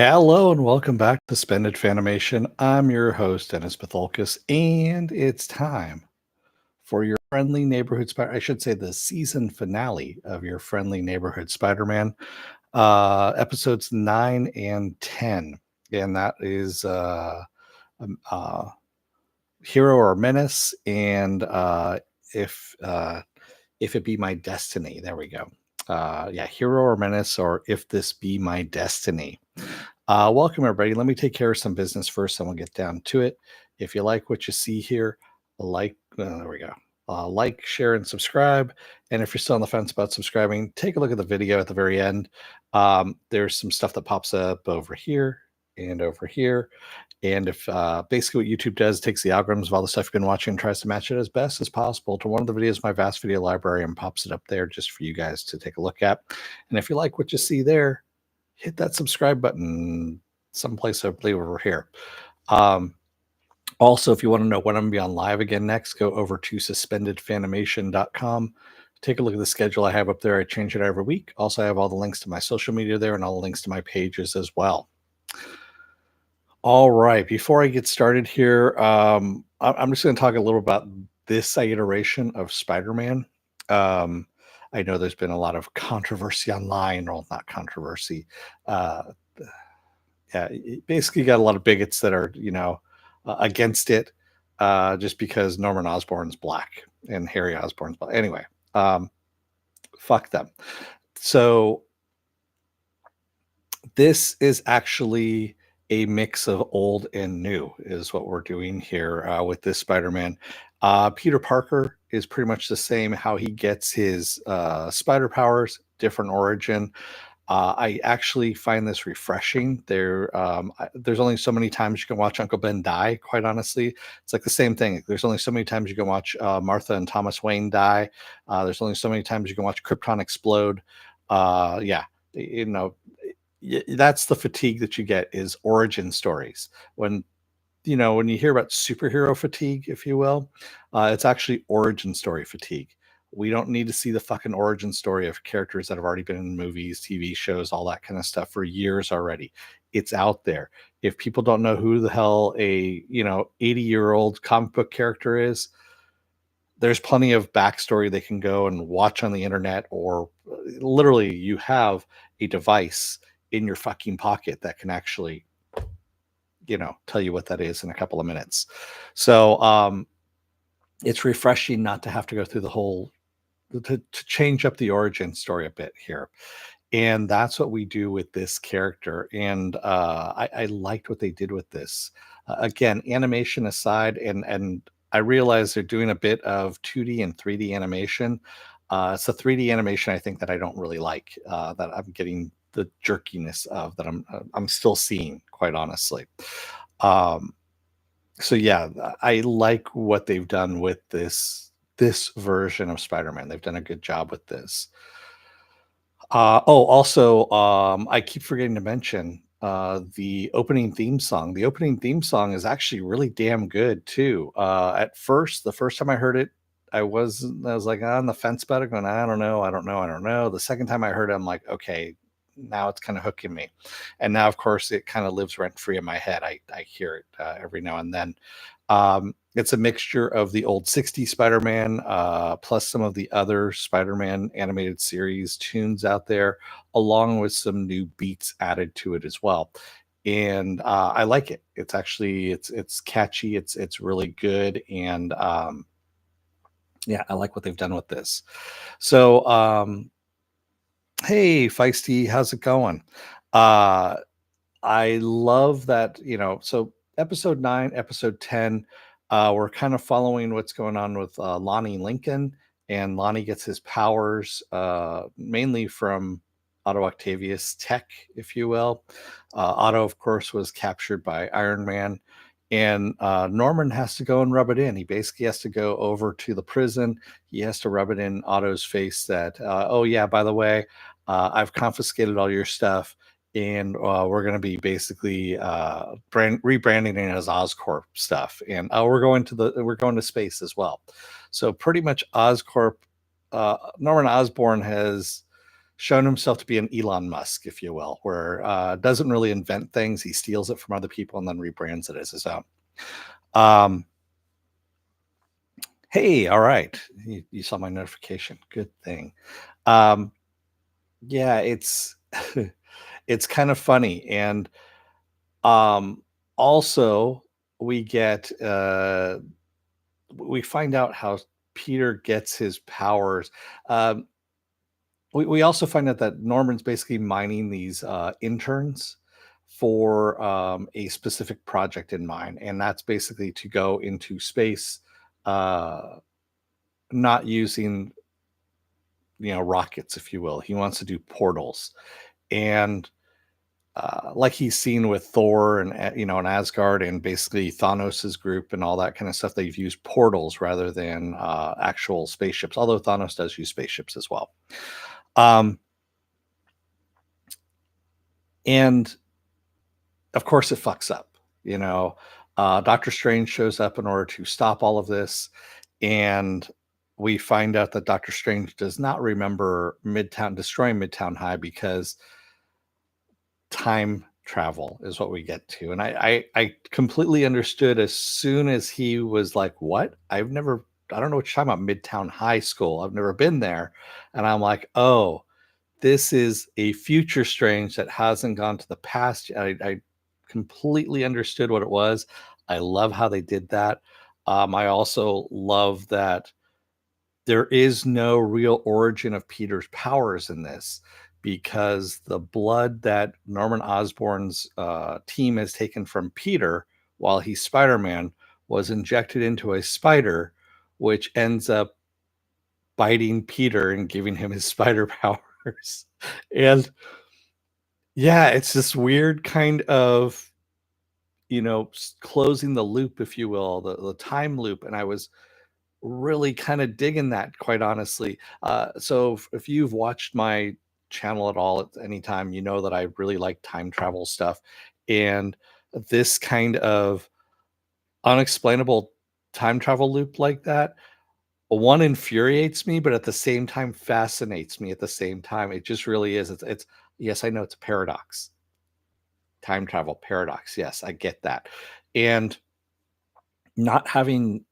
Hello and welcome back to Suspended Fanimation. I'm your host, Dennis Bithoulkas, and it's time for your friendly neighborhood spider. I should say the season finale of your friendly neighborhood Spider-Man, episodes 9 and 10, and that is um, uh, Hero or Menace, and if uh, if it be my destiny. There we go. Yeah, Hero or Menace, or If This Be My Destiny. Welcome, everybody. Let me take care of some business first, and we'll get down to it. If you like what you see here, there we go. Like, share, and subscribe. And if you're still on the fence about subscribing, take a look at the video at the very end. There's some stuff that pops up over here and over here. And if basically what YouTube does, takes the algorithms of all the stuff you've been watching and tries to match it as best as possible to one of the videos, my vast video library, and pops it up there just for you guys to take a look at. And if you like what you see there, hit that subscribe button someplace, I believe, over here. Also, if you want to know when I'm going to be on live again next, go over to suspendedfanimation.com. Take a look at the schedule I have up there. I change it every week. Also, I have all the links to my social media there and all the links to my pages as well. All right. Before I get started here, I'm just going to talk a little about this iteration of Spider-Man. I know there's been a lot of controversy online, or not controversy. Uh, yeah, basically, you got a lot of bigots that are, against it, just because Norman Osborn's black and Harry Osborn's black. Anyway, fuck them. So this is actually a mix of old and new, is what we're doing here with this Spider-Man. Peter Parker is pretty much the same. How he gets his spider powers, different origin. I actually find this refreshing. There's only so many times you can watch Uncle Ben die. Quite honestly, it's like the same thing. There's only so many times you can watch Martha and Thomas Wayne die. There's only so many times you can watch Krypton explode. Yeah, you know, that's the fatigue that you get, is origin stories. When you hear about superhero fatigue, if you will, it's actually origin story fatigue. We don't need to see the fucking origin story of characters that have already been in movies, TV shows, all that kind of stuff for years already. It's out there. If people don't know who the hell a 80-year-old comic book character is, there's plenty of backstory they can go and watch on the internet, or literally you have a device in your fucking pocket that can actually tell you what that is in a couple of minutes. So it's refreshing not to have to go through the whole to change up the origin story a bit here. And that's what we do with this character. And I liked what they did with this. Again, animation aside, and I realize they're doing a bit of 2D and 3D animation. It's the 3D animation I think that I don't really like, that I'm getting the jerkiness of, that I'm still seeing, quite honestly. So yeah, I like what they've done with this version of Spider-Man. They've done a good job with this. Also, I keep forgetting to mention the opening theme song. The opening theme song is actually really damn good too. At first, the first time I heard it, I was like on the fence about it, going, I don't know. The second time I heard it, I'm like, okay, now it's kind of hooking me. And now, of course, it kind of lives rent free in my head. I hear it every now and then. It's a mixture of the old 60s Spider-Man, plus some of the other Spider-Man animated series tunes out there, along with some new beats added to it as well. And I like it. It's actually it's catchy. It's really good. And yeah, I like what they've done with this. So hey, Feisty, how's it going? Uh, I love that, so episode 9, episode 10, we're kind of following what's going on with Lonnie Lincoln, and Lonnie gets his powers mainly from Otto Octavius tech, if you will. Otto, of course, was captured by Iron Man, and Norman has to go and rub it in. He basically has to go over to the prison. He has to rub it in Otto's face that, oh yeah, by the way, I've confiscated all your stuff, and we're going to be basically rebranding it as Oscorp stuff, and we're going to space as well. So pretty much Oscorp, Norman Osborn has shown himself to be an Elon Musk, if you will, where doesn't really invent things. He steals it from other people and then rebrands it as his own. Um, hey, all right. You saw my notification. Good thing. Um, yeah, it's it's kind of funny. And also we get we find out how Peter gets his powers. Um, we also find out that Norman's basically mining these interns for a specific project in mind, and that's basically to go into space, uh, not using rockets, if you will. He wants to do portals, and like he's seen with Thor and and Asgard and basically Thanos's group and all that kind of stuff. They've used portals rather than actual spaceships, although Thanos does use spaceships as well. Um, and of course, it fucks up. Doctor Strange shows up in order to stop all of this, and we find out that Doctor Strange does not remember Midtown destroying Midtown High because time travel is what we get to. And I completely understood as soon as he was like, "What? I don't know what you're talking about, Midtown High School. I've never been there." And I'm like, "Oh, this is a future Strange that hasn't gone to the past." I completely understood what it was. I love how they did that. I also love that there is no real origin of Peter's powers in this, because the blood that Norman Osborn's team has taken from Peter while he's Spider-Man was injected into a spider, which ends up biting Peter and giving him his spider powers. And yeah, it's this weird kind of, closing the loop, if you will, the time loop. And I was really kind of digging that, quite honestly. So if you've watched my channel at all at any time, you know that I really like time travel stuff. And this kind of unexplainable time travel loop like that, one, infuriates me, but at the same time fascinates me at the same time. It just really is. It's yes, I know it's a paradox. Time travel paradox. Yes, I get that. And not having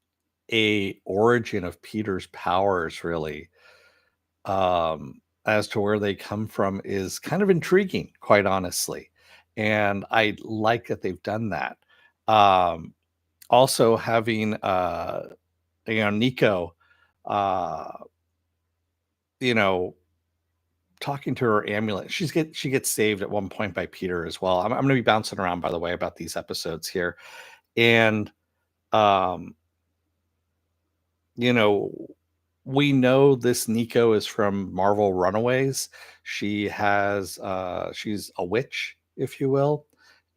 a origin of Peter's powers really, as to where they come from, is kind of intriguing, quite honestly. And I like that they've done that. Also having Nico, uh, you know, talking to her amulet. She gets saved at one point by Peter as well. I'm gonna be bouncing around, by the way, about these episodes here. And um, you know, we know this Nico is from Marvel Runaways. She's a witch, if you will.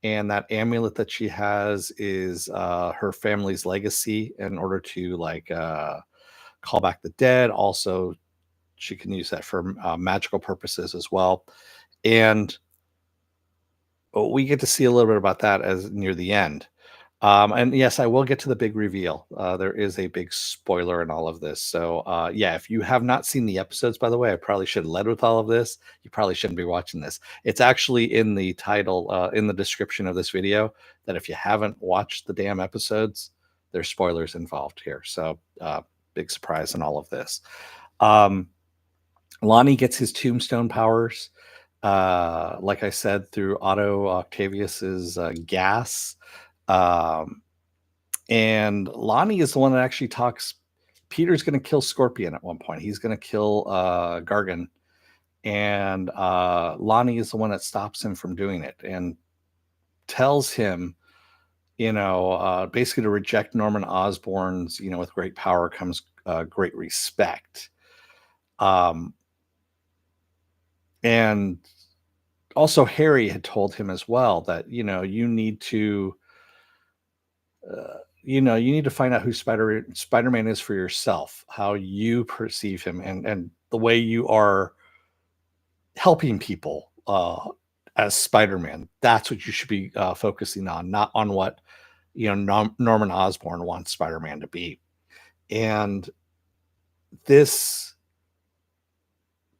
And that amulet that she has is her family's legacy in order to call back the dead. Also, she can use that for magical purposes as well. And we get to see a little bit about that as near the end. And yes, I will get to the big reveal. There is a big spoiler in all of this. So, yeah, if you have not seen the episodes, by the way, I probably should have led with all of this. You probably shouldn't be watching this. It's actually in the title, in the description of this video, that if you haven't watched the damn episodes, there's spoilers involved here. So, big surprise in all of this. Um, Lonnie gets his tombstone powers, like I said, through Otto Octavius's gas. Um, and Lonnie is the one that actually talks. Peter's going to kill Scorpion at one point. He's going to kill Gargan, and Lonnie is the one that stops him from doing it and tells him, basically to reject Norman Osborn's, with great power comes great respect. And also Harry had told him as well that, you need to you need to find out who Spider-Man is for yourself, how you perceive him, and the way you are helping people as Spider-Man. That's what you should be focusing on, not on what Norman Osborn wants Spider-Man to be. And this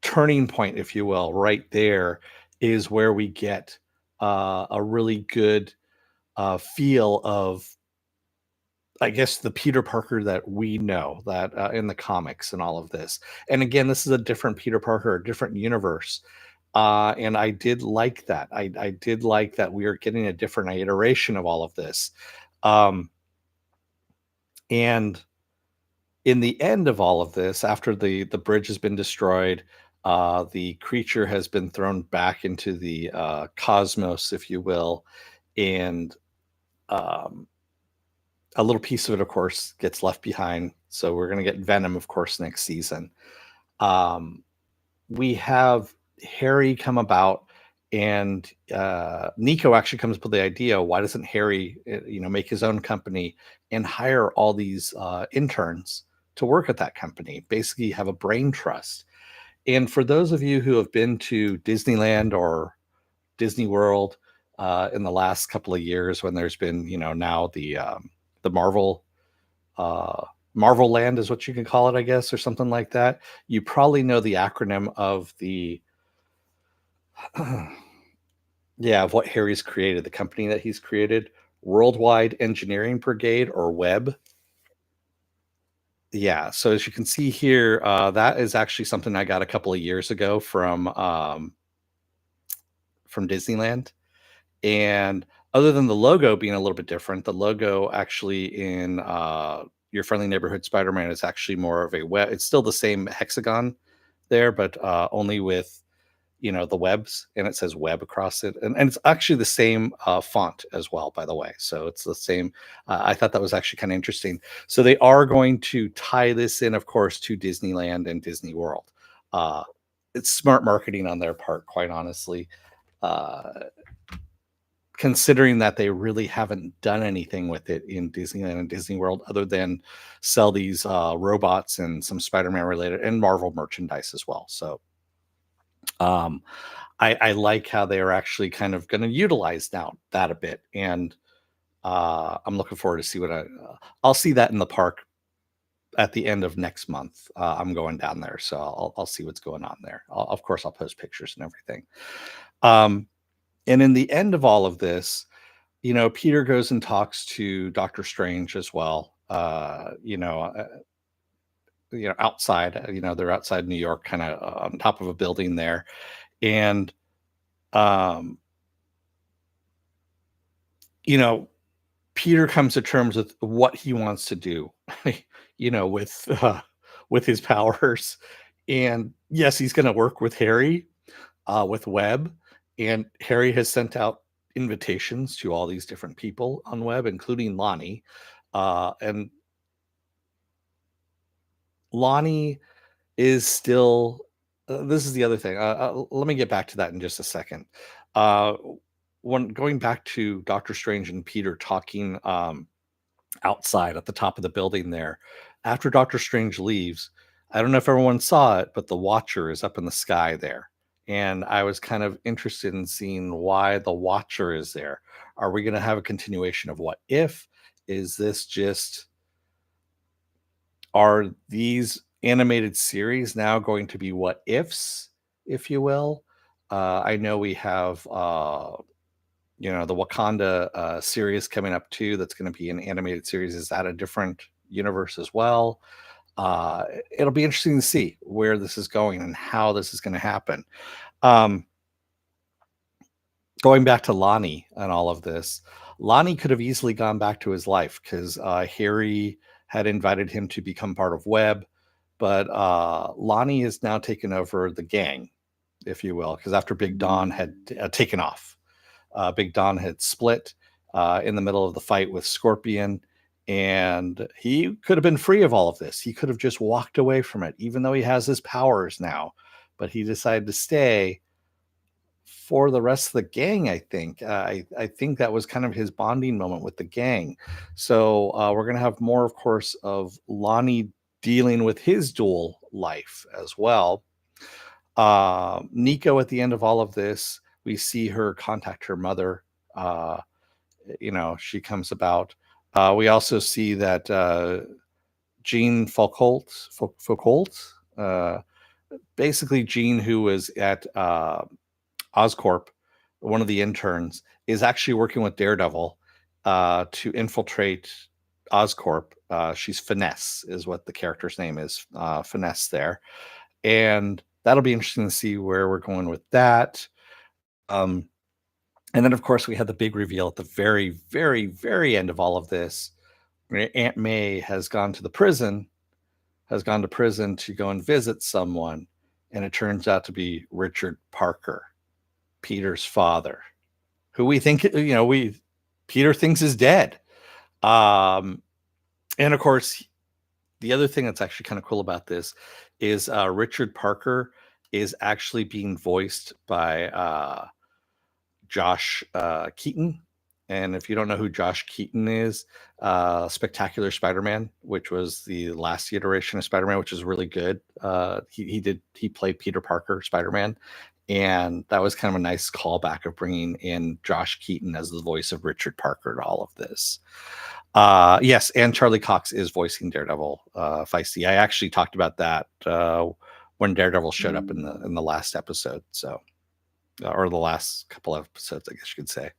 turning point, if you will, right there is where we get a really good feel of, I guess, the Peter Parker that we know that in the comics and all of this. And again, this is a different Peter Parker, a different universe. And I did like that. I did like that we are getting a different iteration of all of this. Um, and in the end of all of this, after the bridge has been destroyed, the creature has been thrown back into the cosmos, if you will, and um, a little piece of it, of course, gets left behind. So we're going to get Venom, of course, next season. Um, we have Harry come about, and Nico actually comes up with the idea: why doesn't Harry, make his own company and hire all these interns to work at that company? Basically, have a brain trust. And for those of you who have been to Disneyland or Disney World in the last couple of years, when there's been, now the uh, Marvel Land is what you can call it, I guess, or something like that. You probably know the acronym of the yeah, of what Harry's created, the company that he's created, Worldwide Engineering Brigade, or Web. Yeah, so as you can see here, that is actually something I got a couple of years ago from Disneyland. And other than the logo being a little bit different, the logo actually in Your Friendly Neighborhood Spider-Man is actually more of a web. It's still the same hexagon there, but only with, the webs, and it says web across it, and it's actually the same font as well, by the way. So it's the same. I thought that was actually kind of interesting. So they are going to tie this in, of course, to Disneyland and Disney World. Uh, it's smart marketing on their part, quite honestly. Uh, Considering that they really haven't done anything with it in Disneyland and Disney World other than sell these robots and some Spider-Man related and Marvel merchandise as well. So um, I like how they are actually kind of going to utilize now that a bit, and I'm looking forward to see I'll see that in the park at the end of next month. I'm going down there, so I'll see what's going on there. Of course, I'll post pictures and everything. Um, and in the end of all of this, Peter goes and talks to Doctor Strange as well. Outside. They're outside New York, kind of on top of a building there, and um, you know, Peter comes to terms with what he wants to do, with his powers. And yes, he's going to work with Harry, with Webb, and Harry has sent out invitations to all these different people on Webb, including Lonnie. And Lonnie is still. This is the other thing. Let me get back to that in just a second. Uh, when going back to Doctor Strange and Peter talking. Outside at the top of the building there. After Doctor Strange leaves, I don't know if everyone saw it, but the Watcher is up in the sky there. And I was kind of interested in seeing why the Watcher is there. Are we going to have a continuation of What If? Is this just, are these animated series now going to be what ifs, if you will? I know we have the Wakanda series coming up too. That's going to be an animated series. Is that a different universe as well? It'll be interesting to see where this is going and how this is going to happen. Um, Going back to Lonnie and all of this, Lonnie could have easily gone back to his life because Harry had invited him to become part of Web, but Lonnie is now taken over the gang, if you will, because after Big Don had taken off. Big Don had split in the middle of the fight with Scorpion, and he could have been free of all of this. He could have just walked away from it, even though he has his powers now. But he decided to stay for the rest of the gang. I think. I think that was kind of his bonding moment with the gang. So we're gonna have more, of course, of Lonnie dealing with his dual life as well. Nico, at the end of all of this, we see her contact her mother. Uh, she comes about. We also see that Jean Foucault, basically Jean, who was at Oscorp, one of the interns, is actually working with Daredevil to infiltrate Oscorp. She's Finesse, is what the character's name is. Finesse there, and that'll be interesting to see where we're going with that. Um, and then, of course, we had the big reveal at the very, very, very end of all of this. Aunt May has gone to prison to go and visit someone, and it turns out to be Richard Parker, Peter's father, who we think, Peter thinks is dead. And of course, the other thing that's actually kind of cool about this is Richard Parker is actually being voiced by Josh Keaton. And if you don't know who Josh Keaton is, Spectacular Spider-Man, which was the last iteration of Spider-Man, which is really good. He played Peter Parker, Spider-Man, and that was kind of a nice callback of bringing in Josh Keaton as the voice of Richard Parker to all of this. Yes, and Charlie Cox is voicing Daredevil, Feisty. I actually talked about that when Daredevil showed up in the last episode, so or the last couple of episodes, I guess you could say.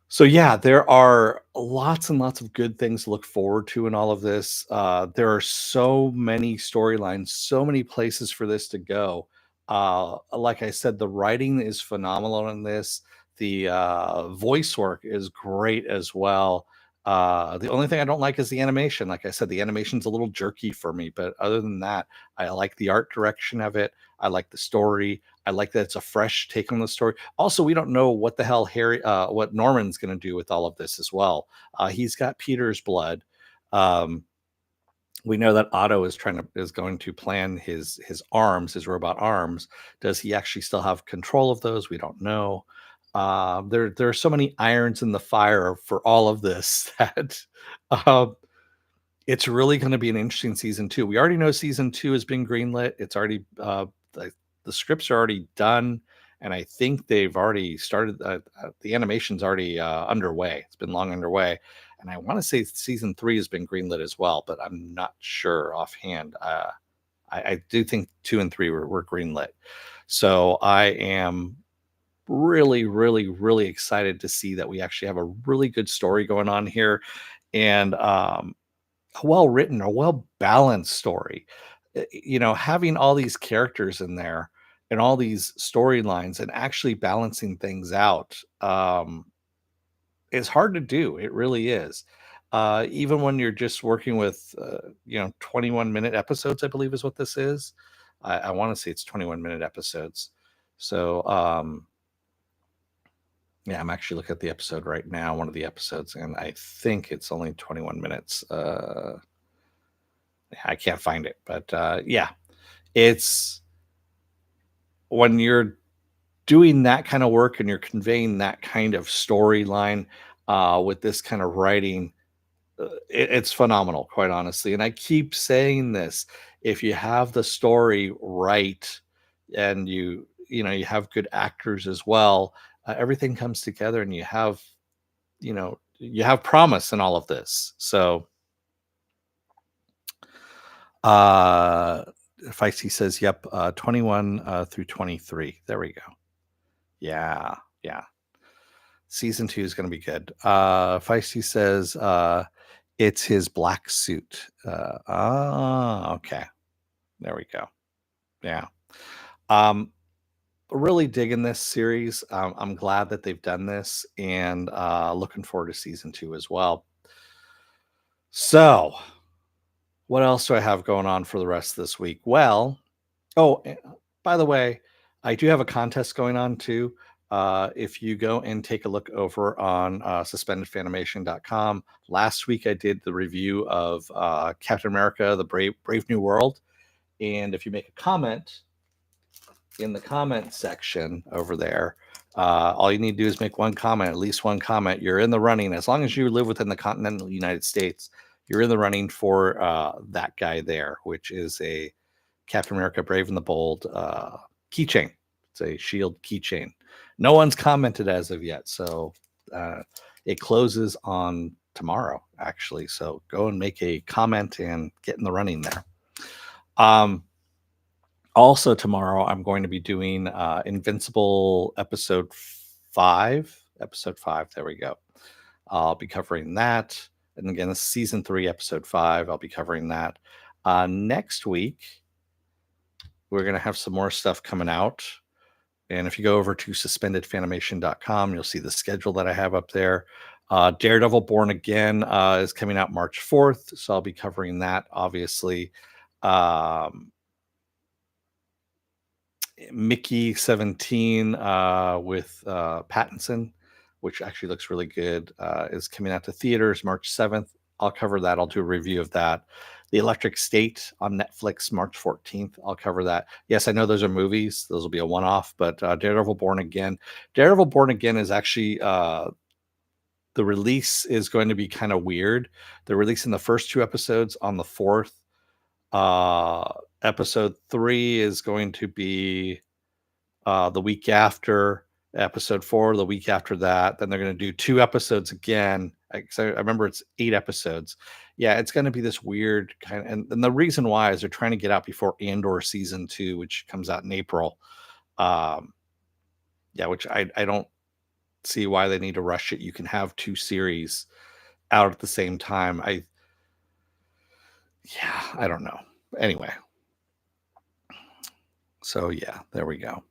So yeah, there are lots and lots of good things to look forward to in all of this. There are so many storylines, so many places for this to go. Like I said, the writing is phenomenal in this. The voice work is great as well. The only thing I don't like is the animation. Like I said, the animation's a little jerky for me, but other than that, I like the art direction of it. I like the story. I like that it's a fresh take on the story. Also, we don't know what the hell what Norman's going to do with all of this as well. He's got Peter's blood. We know that Otto is going to plan his robot arms. Does he actually still have control of those? We don't know. There are so many irons in the fire for all of this that it's really going to be an interesting season 2. We already know season 2 has been greenlit. It's already the scripts are already done, and I think they've already started. The animation's already underway. It's been long underway, and I want to say season 3 has been greenlit as well, but I'm not sure offhand. I do think 2 and 3 were greenlit, so I am really, really, really excited to see that we actually have a really good story going on here, and a well written, a well balanced story. Having all these characters in there and all these storylines and actually balancing things out is hard to do. It really is. Even when you're just working with 21-minute episodes, I believe is what this is. I want to say it's 21-minute episodes. So yeah, I'm actually looking at the episode right now, one of the episodes, and I think it's only 21 minutes. I can't find it, but yeah, it's when you're doing that kind of work and you're conveying that kind of storyline with this kind of writing, it's phenomenal, quite honestly. And I keep saying this: if you have the story right and you have good actors as well, everything comes together, and you have promise in all of this. So Feisty says, yep, 21 through 23. There we go. Yeah. Season 2 is going to be good. Feisty says it's his black suit. Okay. There we go. Yeah. Really digging this series. I'm glad that they've done this, and looking forward to season 2 as well. So, what else do I have going on for the rest of this week? Well, by the way, I do have a contest going on too. If you go and take a look over on suspendedfanimation.com, last week I did the review of Captain America, the Brave New World. And if you make a comment in the comment section over there, all you need to do is make one comment, at least one comment. You're in the running. As long as you live within the continental United States, you're in the running for that guy there, which is a Captain America Brave and the Bold keychain. It's a shield keychain. No one's commented as of yet, so it closes on tomorrow, actually. So go and make a comment and get in the running there. Also tomorrow, I'm going to be doing Invincible episode 5. Episode 5. There we go. I'll be covering that. And again, this is season 3, episode 5. I'll be covering that. Next week, we're going to have some more stuff coming out. And if you go over to suspendedfanimation.com, you'll see the schedule that I have up there. Daredevil Born Again is coming out March 4th. So I'll be covering that, obviously. Mickey 17 with Pattinson, which actually looks really good, is coming out to theaters March 7th. I'll cover that. I'll do a review of that. The Electric State on Netflix March 14th. I'll cover that. Yes, I know those are movies. Those will be a one-off, but Daredevil Born Again. Daredevil Born Again is actually the release is going to be kind of weird. They're releasing the first 2 episodes on the 4th. Episode 3 is going to be the week after. Episode 4 the week after that. Then they're going to do 2 episodes again. I remember it's 8 episodes. Yeah, it's going to be this weird kind of, and the reason why is they're trying to get out before Andor season 2, which comes out in April. Yeah, which I don't see why they need to rush it. You can have 2 series out at the same time. I don't know. Anyway, so yeah, there we go.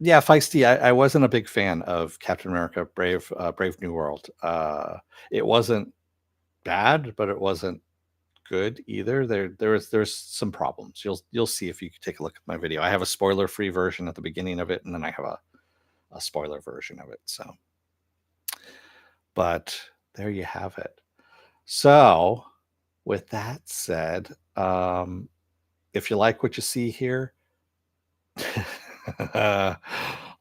Yeah, Feisty. I wasn't a big fan of Captain America: Brave New World. It wasn't bad, but it wasn't good either. There's some problems. You'll see if you take a look at my video. I have a spoiler-free version at the beginning of it, and then I have a spoiler version of it. So, but there you have it. So, with that said, if you like what you see here,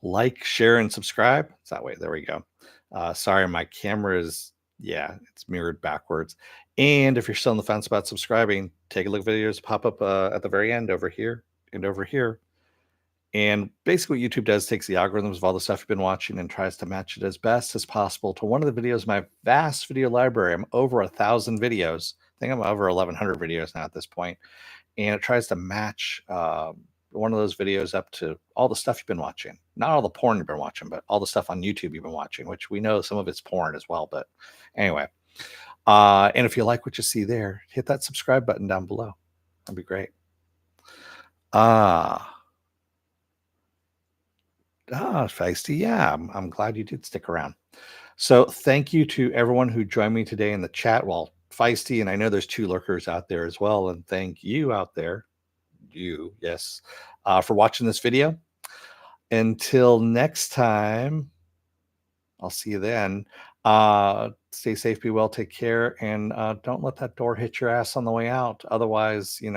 like, share, and subscribe. It's that way. There we go. Sorry, my camera is, it's mirrored backwards. And if you're still on the fence about subscribing, take a look at videos pop up at the very end over here and over here. And basically what YouTube does takes the algorithms of all the stuff you've been watching and tries to match it as best as possible to one of the videos in my vast video library. I'm over 1,000 videos. I think I'm over 1,100 videos now at this point. And it tries to match one of those videos up to all the stuff you've been watching. Not all the porn you've been watching, but all the stuff on YouTube you've been watching, which we know some of it's porn as well. But anyway, and if you like what you see there, hit that subscribe button down below. That'd be great. Feisty. Yeah, I'm glad you did stick around. So thank you to everyone who joined me today in the chat. Well, Feisty, and I know there's 2 lurkers out there as well. And thank you out there, yes, for watching this video. Until next time, I'll see you then. Stay safe, be well, take care, and don't let that door hit your ass on the way out. Otherwise, you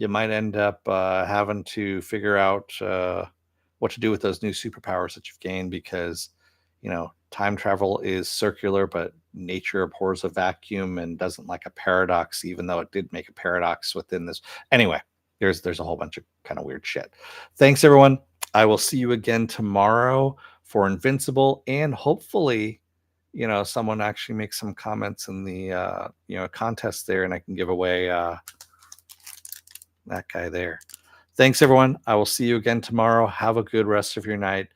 might end up having to figure out what to do with those new superpowers that you've gained, because time travel is circular, but nature abhors a vacuum and doesn't like a paradox, even though it did make a paradox within this. Anyway, there's a whole bunch of kind of weird shit. Thanks, everyone. I will see you again tomorrow for Invincible, and hopefully someone actually makes some comments in the contest there, and I can give away that guy there. Thanks, everyone. I will see you again tomorrow. Have a good rest of your night,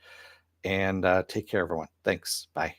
and take care, everyone. Thanks. Bye.